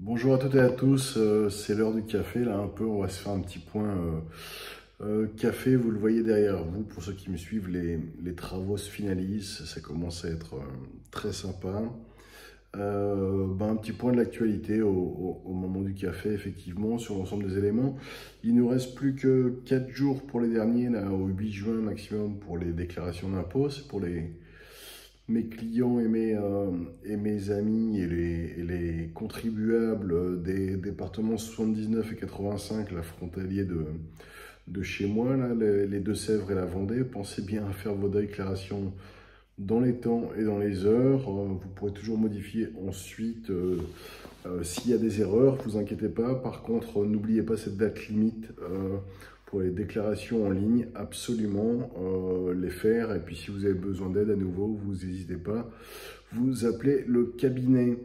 Bonjour à toutes et à tous, c'est l'heure du café, là un peu, on va se faire un petit point café, vous le voyez derrière vous, pour ceux qui me suivent, les travaux se finalisent, ça commence à être très sympa. Un petit point de l'actualité au moment du café, effectivement, sur l'ensemble des éléments. Il ne nous reste plus que 4 jours pour les derniers, là, au 8 juin maximum, pour les déclarations d'impôts, c'est pour mes clients et mes amis et les contribuables des départements 79 et 85, la frontalier de chez moi, là, les Deux-Sèvres et la Vendée. Pensez bien à faire vos déclarations dans les temps et dans les heures. Vous pourrez toujours modifier ensuite s'il y a des erreurs, ne vous inquiétez pas. Par contre, n'oubliez pas cette date limite pour les déclarations en ligne, absolument les faire. Et puis si vous avez besoin d'aide à nouveau, vous n'hésitez pas, vous appelez le cabinet.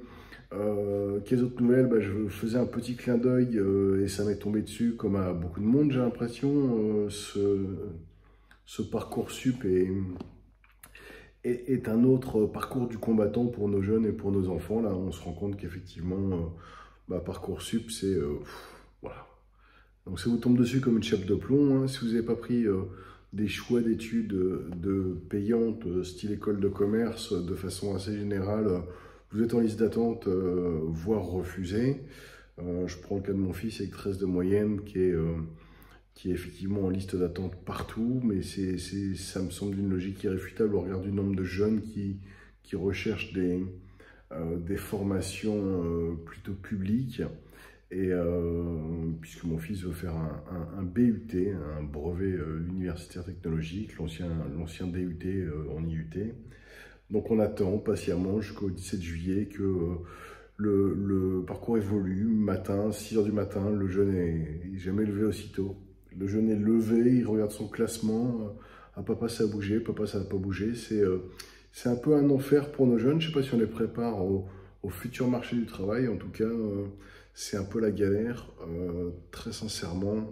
Quelles autres nouvelles? Je faisais un petit clin d'œil et ça m'est tombé dessus comme à beaucoup de monde, j'ai l'impression. Ce Parcoursup est un autre parcours du combattant pour nos jeunes et pour nos enfants. Là, on se rend compte qu'effectivement, Parcoursup, c'est... voilà. Donc ça vous tombe dessus comme une chape de plomb, hein. Si vous n'avez pas pris des choix d'études payantes, style école de commerce, de façon assez générale, vous êtes en liste d'attente, voire refusé. Je prends le cas de mon fils avec 13 de moyenne, qui est effectivement en liste d'attente partout, mais ça me semble d'une logique irréfutable au regard du nombre de jeunes qui recherchent des formations plutôt publiques. Et puisque mon fils veut faire un BUT, un brevet universitaire technologique, l'ancien DUT en IUT. Donc on attend patiemment jusqu'au 17 juillet que le parcours évolue. Matin, 6 h du matin, le jeune est jamais levé aussitôt. Le jeune est levé, il regarde son classement. Papa ça a bougé, papa ça n'a pas bougé. C'est un peu un enfer pour nos jeunes. Je ne sais pas si on les prépare au futur marché du travail. En tout cas, c'est un peu la galère, très sincèrement.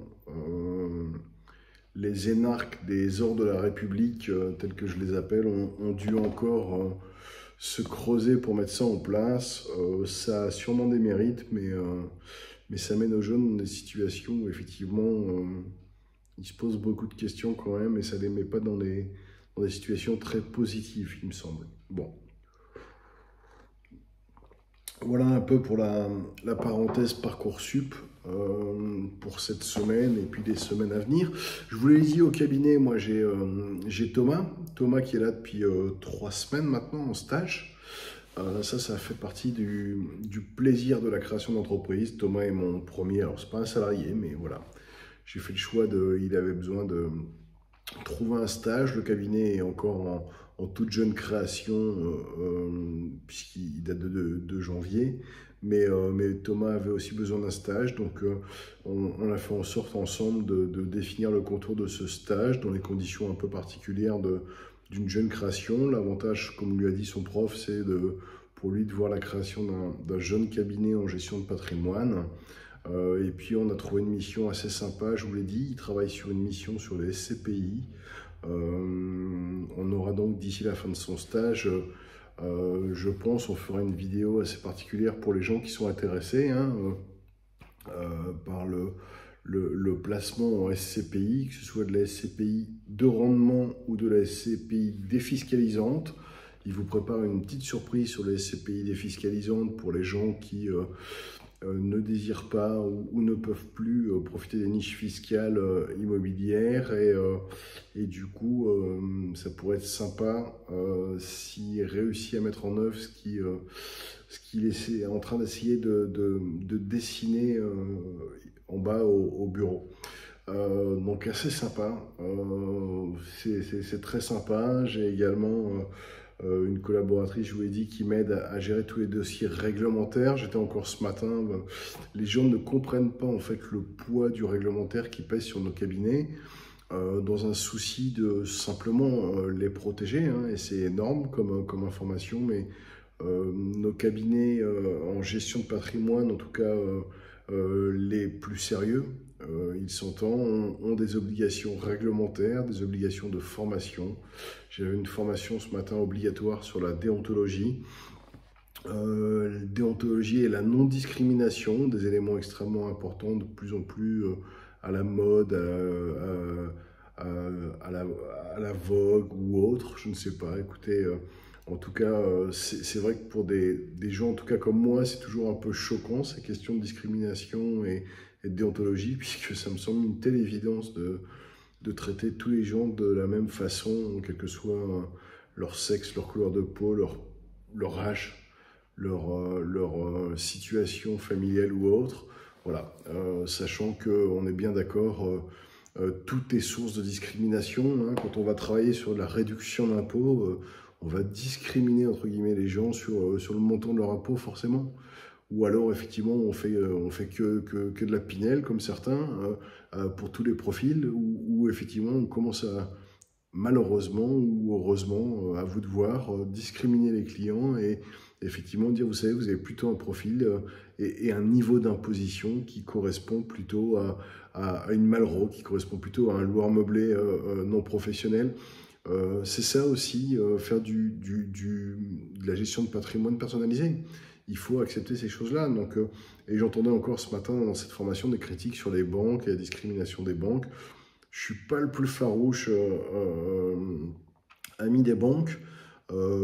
Les énarques des ordres de la République, tels que je les appelle, ont dû encore se creuser pour mettre ça en place. Ça a sûrement des mérites, mais ça mène aux jeunes dans des situations où effectivement, ils se posent beaucoup de questions quand même, et ça ne les met pas dans des situations très positives, il me semble. Bon. Voilà un peu pour la parenthèse Parcoursup pour cette semaine et puis les semaines à venir. Je vous l'ai dit au cabinet, moi j'ai Thomas qui est là depuis 3 semaines maintenant en stage. Ça fait partie du plaisir de la création d'entreprise. Thomas est mon premier, alors c'est pas un salarié, mais voilà. J'ai fait le choix il avait besoin de trouver un stage. Le cabinet est encore en toute jeune création, puisqu'il date de janvier. Mais Thomas avait aussi besoin d'un stage, donc on a fait en sorte ensemble de définir le contour de ce stage dans les conditions un peu particulières d'une jeune création. L'avantage, comme lui a dit son prof, c'est pour lui de voir la création d'un jeune cabinet en gestion de patrimoine. Et puis on a trouvé une mission assez sympa, je vous l'ai dit, il travaille sur une mission sur les SCPI. On aura donc d'ici la fin de son stage, je pense, on fera une vidéo assez particulière pour les gens qui sont intéressés par le placement en SCPI, que ce soit de la SCPI de rendement ou de la SCPI défiscalisante. Il vous prépare une petite surprise sur les SCPI défiscalisantes pour les gens qui ne désirent pas ou ne peuvent plus profiter des niches fiscales immobilières, et du coup ça pourrait être sympa s'il réussit à mettre en œuvre ce qu'il est en train d'essayer de dessiner en bas au bureau. Donc assez sympa, c'est très sympa. J'ai également une collaboratrice, je vous l'ai dit, qui m'aide à gérer tous les dossiers réglementaires. J'étais encore ce matin, les gens ne comprennent pas en fait le poids du réglementaire qui pèse sur nos cabinets, dans un souci de simplement les protéger, hein, et c'est énorme comme information, mais nos cabinets en gestion de patrimoine, en tout cas les plus sérieux, il s'entend, ont des obligations réglementaires, des obligations de formation. J'avais une formation ce matin obligatoire sur la déontologie. déontologie et la non-discrimination, des éléments extrêmement importants, de plus en plus à la mode, à la, à la vogue ou autre, je ne sais pas. Écoutez, en tout cas, c'est vrai que pour des gens, en tout cas comme moi, c'est toujours un peu choquant ces questions de discrimination et de déontologie, puisque ça me semble une telle évidence de traiter tous les gens de la même façon, quel que soit leur sexe, leur couleur de peau, leur âge, leur situation familiale ou autre. Voilà, sachant qu'on est bien d'accord, tout est source de discrimination. Hein. Quand on va travailler sur la réduction d'impôts, on va discriminer entre guillemets les gens sur le montant de leur impôt forcément. Ou alors effectivement on fait que de la pinelle comme certains pour tous les profils, ou effectivement on commence à malheureusement ou heureusement, à vous de voir, discriminer les clients et effectivement dire, vous savez, vous avez plutôt un profil et un niveau d'imposition qui correspond plutôt à une Malraux, qui correspond plutôt à un loueur meublé non professionnel. C'est ça aussi, faire de la gestion de patrimoine personnalisée. Il faut accepter ces choses-là. Donc, et j'entendais encore ce matin dans cette formation des critiques sur les banques et la discrimination des banques. Je suis pas le plus farouche ami des banques,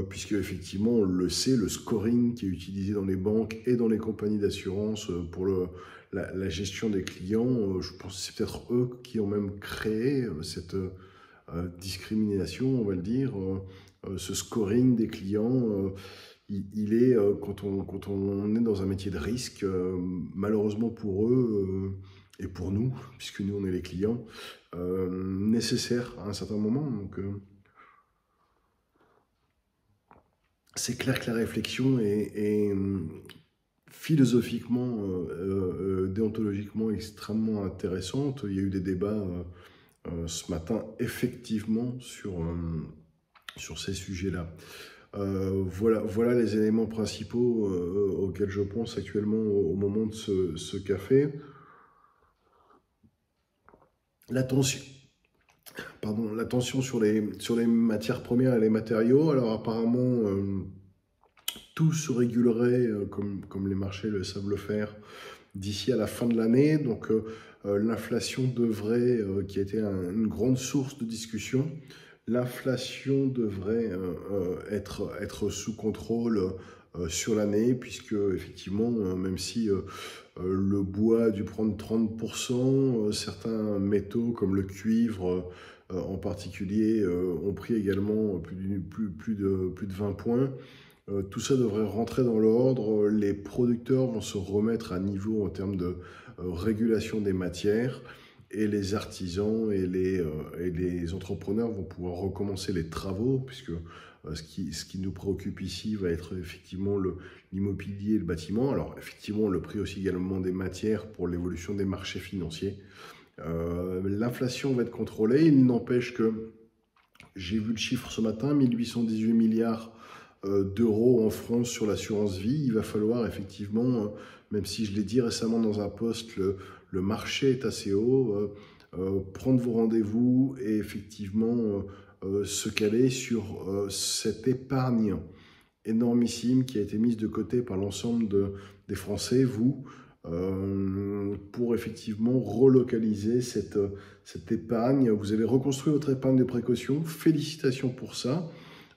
puisque effectivement, on le sait, le scoring qui est utilisé dans les banques et dans les compagnies d'assurance pour la gestion des clients, je pense que c'est peut-être eux qui ont même créé cette discrimination, on va le dire, ce scoring des clients. Il est, quand on est dans un métier de risque, malheureusement pour eux et pour nous, puisque nous on est les clients, nécessaire à un certain moment. Donc, c'est clair que la réflexion est philosophiquement, déontologiquement extrêmement intéressante. Il y a eu des débats ce matin, effectivement, sur ces sujets-là. Voilà les éléments principaux auxquels je pense actuellement au moment de ce café. L'attention sur les matières premières et les matériaux. Alors apparemment, tout se régulerait comme les marchés le savent le faire d'ici à la fin de l'année. Donc l'inflation devrait, qui a été une grande source de discussion, l'inflation devrait être sous contrôle sur l'année, puisque effectivement, même si le bois a dû prendre 30%, certains métaux comme le cuivre en particulier ont pris également plus de 20 points. Tout ça devrait rentrer dans l'ordre, les producteurs vont se remettre à niveau en termes de régulation des matières, et les artisans et les entrepreneurs vont pouvoir recommencer les travaux, puisque ce qui nous préoccupe ici va être effectivement l'immobilier et le bâtiment. Alors effectivement, le prix aussi également des matières pour l'évolution des marchés financiers. L'inflation va être contrôlée, il n'empêche que j'ai vu le chiffre ce matin, 1818 milliards d'euros en France sur l'assurance vie. Il va falloir effectivement, même si je l'ai dit récemment dans un post, le marché est assez haut, prendre vos rendez-vous et effectivement se caler sur cette épargne énormissime qui a été mise de côté par l'ensemble des Français, vous, pour effectivement relocaliser cette épargne. Vous avez reconstruit votre épargne de précaution, félicitations pour ça.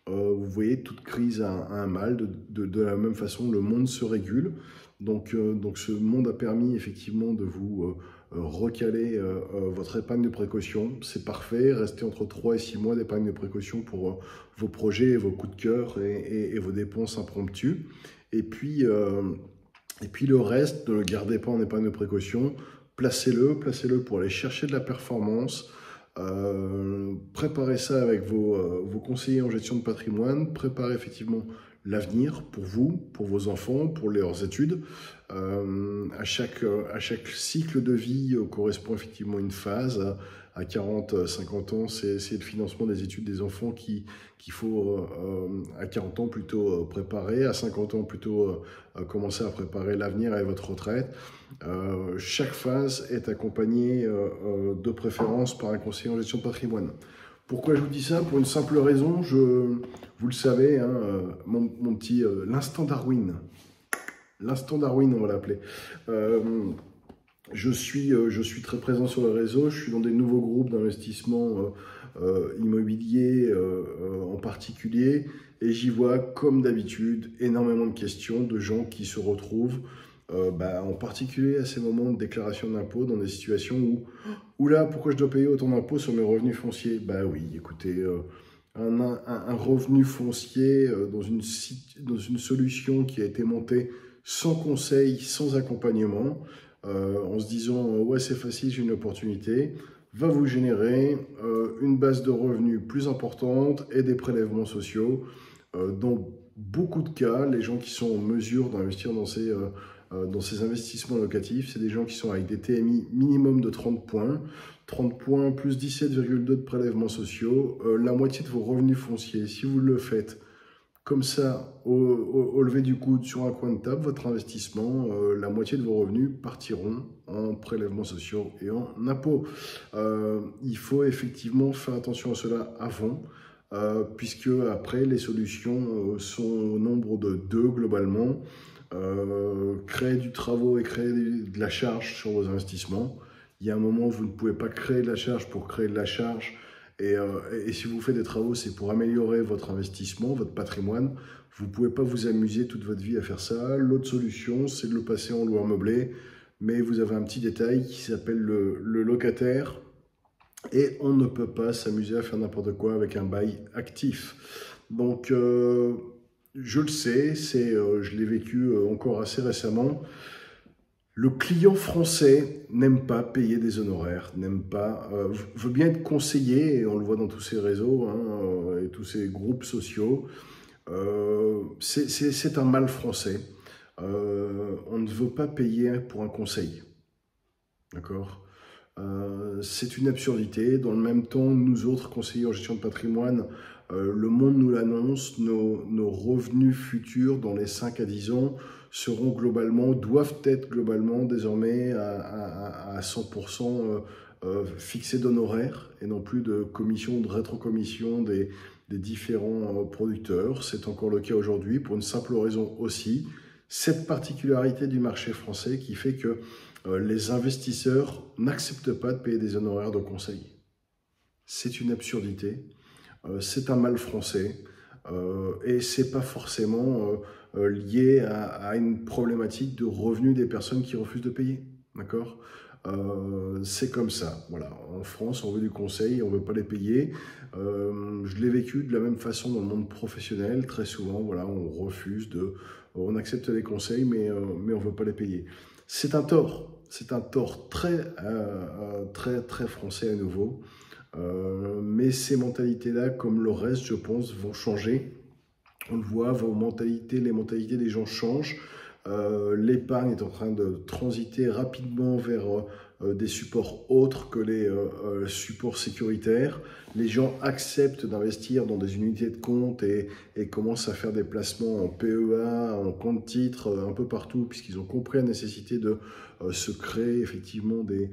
Vous voyez, toute crise a un mal, de la même façon le monde se régule, donc ce monde a permis effectivement de vous recaler votre épargne de précaution. C'est parfait, restez entre 3 et 6 mois d'épargne de précaution pour vos projets et vos coups de cœur et vos dépenses impromptues. Et puis le reste, ne le gardez pas en épargne de précaution, placez-le pour aller chercher de la performance. Préparez ça avec vos conseillers en gestion de patrimoine, préparez effectivement l'avenir pour vous, pour vos enfants, pour leurs études. À chaque cycle de vie correspond effectivement une phase. À 40, 50 ans, c'est le financement des études des enfants qu'il faut à 40 ans plutôt préparer, à 50 ans plutôt commencer à préparer l'avenir et votre retraite. Chaque phase est accompagnée de préférence par un conseiller en gestion de patrimoine. Pourquoi je vous dis ça? Pour une simple raison, vous le savez, hein, mon petit l'instant Darwin. L'instant Darwin, on va l'appeler. Je suis très présent sur le réseau, je suis dans des nouveaux groupes d'investissement immobilier en particulier, et j'y vois, comme d'habitude, énormément de questions de gens qui se retrouvent, en particulier à ces moments de déclaration d'impôt, dans des situations où là, pourquoi je dois payer autant d'impôts sur mes revenus fonciers? Bah oui, écoutez, un revenu foncier dans une solution qui a été montée sans conseil, sans accompagnement, en se disant ouais c'est facile, j'ai une opportunité, va vous générer une base de revenus plus importante et des prélèvements sociaux. Dans beaucoup de cas, les gens qui sont en mesure d'investir dans ces investissements locatifs, c'est des gens qui sont avec des TMI minimum de 30 points, 30 points plus 17,2 de prélèvements sociaux, la moitié de vos revenus fonciers. Si vous le faites comme ça, au lever du coude sur un coin de table, votre investissement, la moitié de vos revenus partiront en prélèvements sociaux et en impôts. Il faut effectivement faire attention à cela avant, puisque après, les solutions sont au nombre de deux globalement. Créer du travaux et créer de la charge sur vos investissements. Il y a un moment où vous ne pouvez pas créer de la charge pour créer de la charge. Et si vous faites des travaux, c'est pour améliorer votre investissement, votre patrimoine. Vous ne pouvez pas vous amuser toute votre vie à faire ça. L'autre solution, c'est de le passer en loueur meublé. Mais vous avez un petit détail qui s'appelle le locataire. Et on ne peut pas s'amuser à faire n'importe quoi avec un bail actif. Donc, je le sais, je l'ai vécu encore assez récemment. Le client français n'aime pas payer des honoraires, veut bien être conseillé, et on le voit dans tous ces réseaux et tous ces groupes sociaux. C'est un mal français. On ne veut pas payer pour un conseil. D'accord? C'est une absurdité. Dans le même temps, nous autres conseillers en gestion de patrimoine, le monde nous l'annonce, nos revenus futurs dans les 5 à 10 ans doivent être globalement désormais à 100% fixés d'honoraires et non plus de commission ou de rétrocommission des différents producteurs. C'est encore le cas aujourd'hui pour une simple raison aussi, cette particularité du marché français qui fait que les investisseurs n'acceptent pas de payer des honoraires de conseil. C'est une absurdité, c'est un mal français et c'est pas forcément lié à une problématique de revenus des personnes qui refusent de payer. D'accord? C'est comme ça. Voilà. En France, on veut du conseil et on ne veut pas les payer. Je l'ai vécu de la même façon dans le monde professionnel. Très souvent, voilà, on accepte les conseils, mais on ne veut pas les payer. C'est un tort. C'est un tort très, très français à nouveau. Mais ces mentalités-là, comme le reste, je pense, vont changer. On le voit, les mentalités des gens changent. L'épargne est en train de transiter rapidement vers des supports autres que les supports sécuritaires. Les gens acceptent d'investir dans des unités de compte et commencent à faire des placements en PEA, en compte titre, un peu partout, puisqu'ils ont compris la nécessité de se créer effectivement des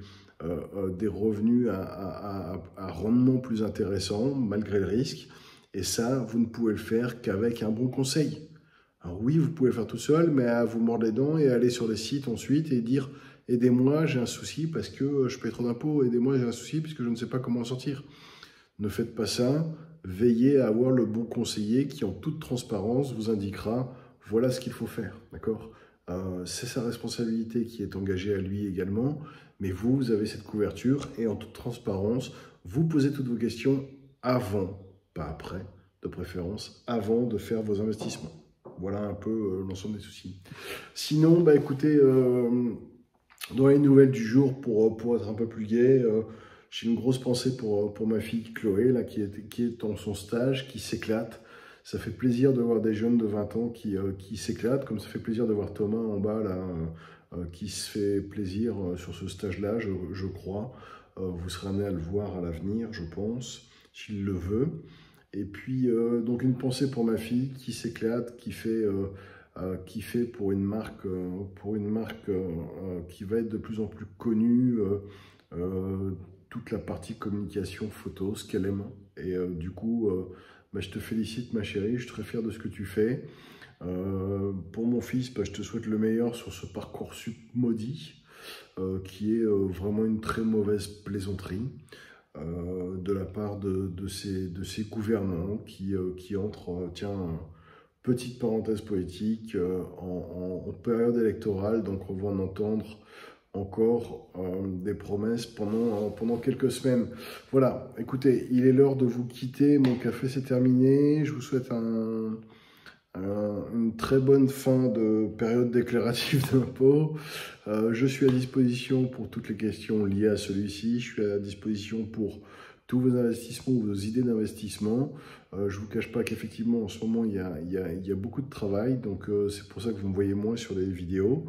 revenus à rendement plus intéressant, malgré le risque. Et ça, vous ne pouvez le faire qu'avec un bon conseil. Alors oui, vous pouvez le faire tout seul, mais à vous mordre les dents et aller sur les sites ensuite et dire « Aidez-moi, j'ai un souci parce que je paie trop d'impôts, aidez-moi, j'ai un souci parce que je ne sais pas comment en sortir ». Ne faites pas ça, veillez à avoir le bon conseiller qui, en toute transparence, vous indiquera « Voilà ce qu'il faut faire ». D'accord ? C'est sa responsabilité qui est engagée à lui également, mais vous avez cette couverture et en toute transparence, vous posez toutes vos questions avant, pas après, de préférence, avant de faire vos investissements. Voilà un peu l'ensemble des soucis. Sinon, écoutez, dans les nouvelles du jour, pour être un peu plus gai, j'ai une grosse pensée pour ma fille Chloé, là, qui est dans son stage, qui s'éclate. Ça fait plaisir de voir des jeunes de 20 ans qui s'éclatent, comme ça fait plaisir de voir Thomas en bas, là, qui se fait plaisir sur ce stage-là, je crois. Vous serez amené à le voir à l'avenir, je pense, s'il le veut. Et puis, donc une pensée pour ma fille qui s'éclate, qui fait pour une marque qui va être de plus en plus connue, toute la partie communication photo, ce qu'elle aime. Et du coup, bah, je te félicite ma chérie, je suis très fier de ce que tu fais. Pour mon fils, bah, je te souhaite le meilleur sur ce Parcoursup maudit, qui est vraiment une très mauvaise plaisanterie de la part de ces gouvernants qui entrent, tiens, petite parenthèse politique, en période électorale, donc on va en entendre encore des promesses pendant quelques semaines. Voilà, écoutez, il est l'heure de vous quitter, mon café c'est terminé, je vous souhaite une très bonne fin de période déclarative d'impôt. Je suis à disposition pour toutes les questions liées à celui-ci. Je suis à disposition pour tous vos investissements ou vos idées d'investissement. Je ne vous cache pas qu'effectivement, en ce moment, il y a beaucoup de travail. Donc, c'est pour ça que vous me voyez moins sur les vidéos.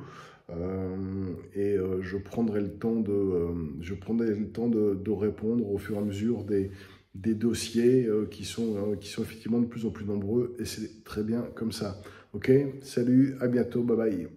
Je prendrai le temps de répondre au fur et à mesure des dossiers qui sont effectivement de plus en plus nombreux, et c'est très bien comme ça. Ok, salut, à bientôt, bye bye.